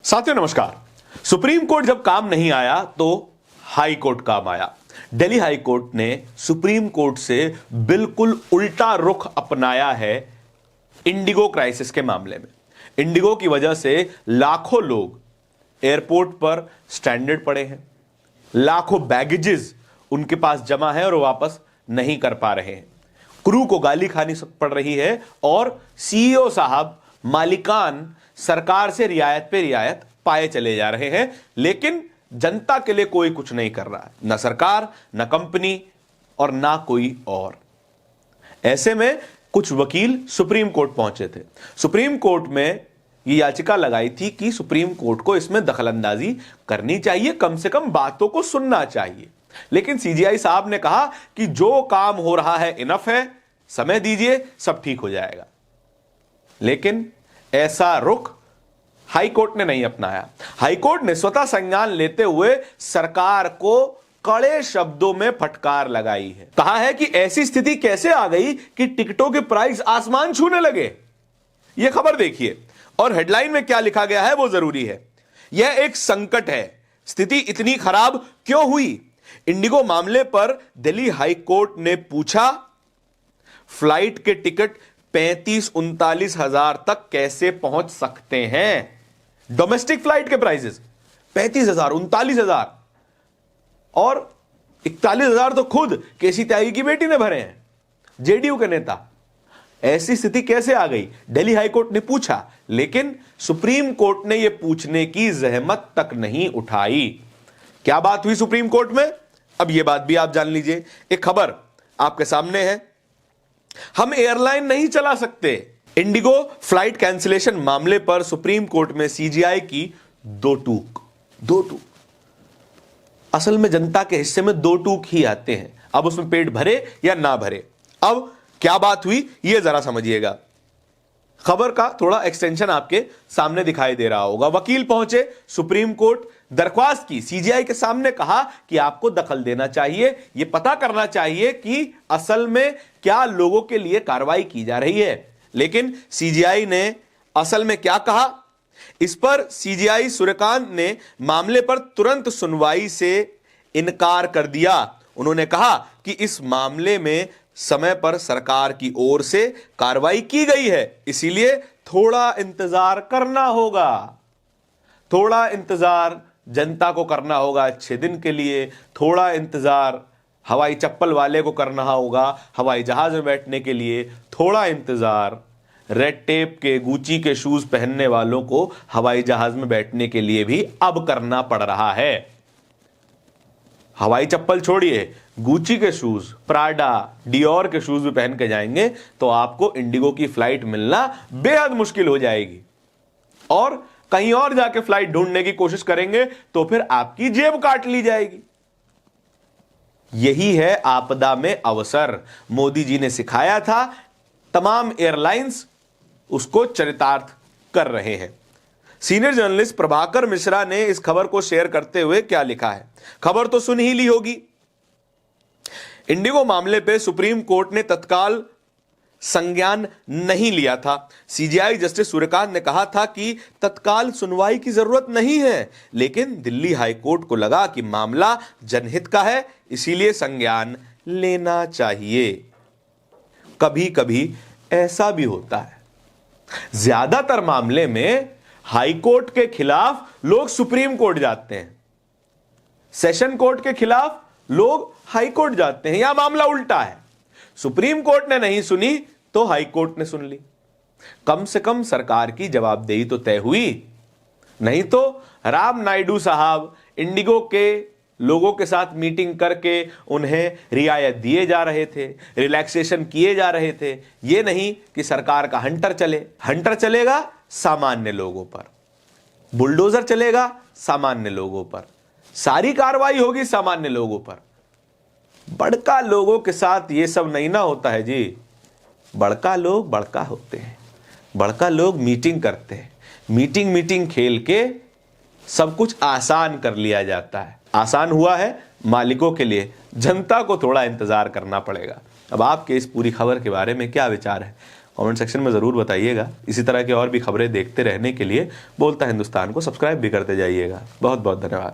साथियों नमस्कार। Supreme court जब काम नहीं आया तो हाई कोर्ट काम आया। दिल्ली हाई कोर्ट ने सुप्रीम कोर्ट से बिल्कुल उल्टा रुख अपनाया है इंडिगो क्राइसिस के मामले में। इंडिगो की वजह से लाखों लोग एयरपोर्ट पर स्ट्रैंडेड पड़े हैं, लाखों बैगेजेस उनके पास जमा है और वो वापस नहीं कर पा रहे हैं। क्रू को गाली खानी पड़ रही है और सीईओ साहब मालिकान सरकार से रियायत पे रियायत पाए चले जा रहे हैं, लेकिन जनता के लिए कोई कुछ नहीं कर रहा है, ना सरकार, ना कंपनी और ना कोई और। ऐसे में कुछ वकील सुप्रीम कोर्ट पहुंचे थे। सुप्रीम कोर्ट में ये याचिका लगाई थी कि सुप्रीम कोर्ट को इसमें दखलंदाजी करनी चाहिए, कम से कम बातों को सुनना चाहिए। लेकिन सीजीआई साहब ने कहा कि जो काम हो रहा है इनफ है, समय दीजिए, सब ठीक हो जाएगा। लेकिन ऐसा रुख हाई कोर्ट ने नहीं अपनाया। हाई कोर्ट ने स्वतः संज्ञान लेते हुए सरकार को कड़े शब्दों में फटकार लगाई है। कहा है कि ऐसी स्थिति कैसे आ गई कि टिकटों के प्राइस आसमान छूने लगे। यह खबर देखिए और हेडलाइन में क्या लिखा गया है वो जरूरी है। यह एक संकट है, स्थिति इतनी खराब क्यों हुई? इंडिगो मामले पर दिल्ली हाई कोर्ट ने पूछा, फ्लाइट के टिकट 35-39 हजार तक कैसे पहुंच सकते हैं? डोमेस्टिक फ्लाइट के प्राइसेस 35,000, 39,000 और 41,000 तो खुद केसी त्यागी की बेटी ने भरे हैं, जेडीयू के नेता। ऐसी स्थिति कैसे आ गई? दिल्ली हाई कोर्ट ने पूछा, लेकिन सुप्रीम कोर्ट ने यह पूछने की जहमत तक नहीं उठाई। क्या बात हुई सुप्रीम कोर्ट में? अब यह बात भी आप जान लीजिए। एक खबर आपके सामने है। हम एयरलाइन नहीं चला सकते। इंडिगो फ्लाइट कैंसिलेशन मामले पर सुप्रीम कोर्ट में सीजीआई की दो टूक। असल में जनता के हिस्से में दो टूक ही आते हैं, अब उसमें पेट भरे या ना भरे। अब क्या बात हुई यह जरा समझिएगा। खबर का थोड़ा एक्सटेंशन आपके सामने दिखाई दे रहा होगा। वकील पहुंचे सुप्रीम कोर्ट, दरख्वास्त की सीजीआई के सामने, कहा कि आपको दखल देना चाहिए, यह पता करना चाहिए कि असल में क्या लोगों के लिए कार्रवाई की जा रही है। लेकिन सीजीआई ने असल में क्या कहा? इस पर सीजीआई सूर्यकांत ने मामले पर तुरंत सुनवाई से इनकार कर दिया। उन्होंने कहा कि इस मामले में समय पर सरकार की ओर से कार्रवाई की गई है, इसीलिए थोड़ा इंतजार करना होगा। थोड़ा इंतजार जनता को करना होगा अच्छे दिन के लिए। थोड़ा इंतजार हवाई चप्पल वाले को करना होगा हवाई जहाज में बैठने के लिए। थोड़ा इंतजार रेड टेप के गुची के शूज पहनने वालों को हवाई जहाज में बैठने के लिए भी अब करना पड़ रहा है। हवाई चप्पल छोड़िए, गुची के शूज, प्राडा, डियोर के शूज भी पहन के जाएंगे तो आपको इंडिगो की फ्लाइट मिलना बेहद मुश्किल हो जाएगी। और कहीं और जाके फ्लाइट ढूंढने की कोशिश करेंगे तो फिर आपकी जेब काट ली जाएगी। यही है आपदा में अवसर। मोदी जी ने सिखाया था, तमाम एयरलाइंस उसको चरितार्थ कर रहे हैं। सीनियर जर्नलिस्ट प्रभाकर मिश्रा ने इस खबर को शेयर करते हुए क्या लिखा है, खबर तो सुन ही ली होगी। इंडिगो मामले पे सुप्रीम कोर्ट ने तत्काल संज्ञान नहीं लिया था। सीजीआई जस्टिस सूर्यकांत ने कहा था कि तत्काल सुनवाई की जरूरत नहीं है, लेकिन दिल्ली हाई कोर्ट को लगा कि मामला जनहित का है, इसीलिए संज्ञान लेना चाहिए। कभी कभी ऐसा भी होता है। ज्यादातर मामले में हाई कोर्ट के खिलाफ लोग सुप्रीम कोर्ट जाते हैं, सेशन कोर्ट के खिलाफ लोग हाई कोर्ट जाते हैं, या मामला उल्टा है। सुप्रीम कोर्ट ने नहीं सुनी तो हाई कोर्ट ने सुन ली। कम से कम सरकार की जवाबदेही तो तय हुई। नहीं तो राम नायडू साहब इंडिगो के लोगों के साथ मीटिंग करके उन्हें रियायत दिए जा रहे थे, रिलैक्सेशन किए जा रहे थे। यह नहीं कि सरकार का हंटर चले। हंटर चलेगा सामान्य लोगों पर, बुलडोजर चलेगा सामान्य लोगों पर, सारी कार्रवाई होगी सामान्य लोगों पर। बड़का लोगों के साथ यह सब नहीं ना होता है जी। बड़का लोग बड़का होते हैं, बड़का लोग मीटिंग करते हैं, मीटिंग खेल के सब कुछ आसान कर लिया जाता है। आसान हुआ है मालिकों के लिए, जनता को थोड़ा इंतजार करना पड़ेगा। अब आपके इस पूरी खबर के बारे में क्या विचार है? कमेंट सेक्शन में ज़रूर बताइएगा। इसी तरह की और भी खबरें देखते रहने के लिए बोलता हिंदुस्तान को सब्सक्राइब भी करते जाइएगा। बहुत बहुत धन्यवाद।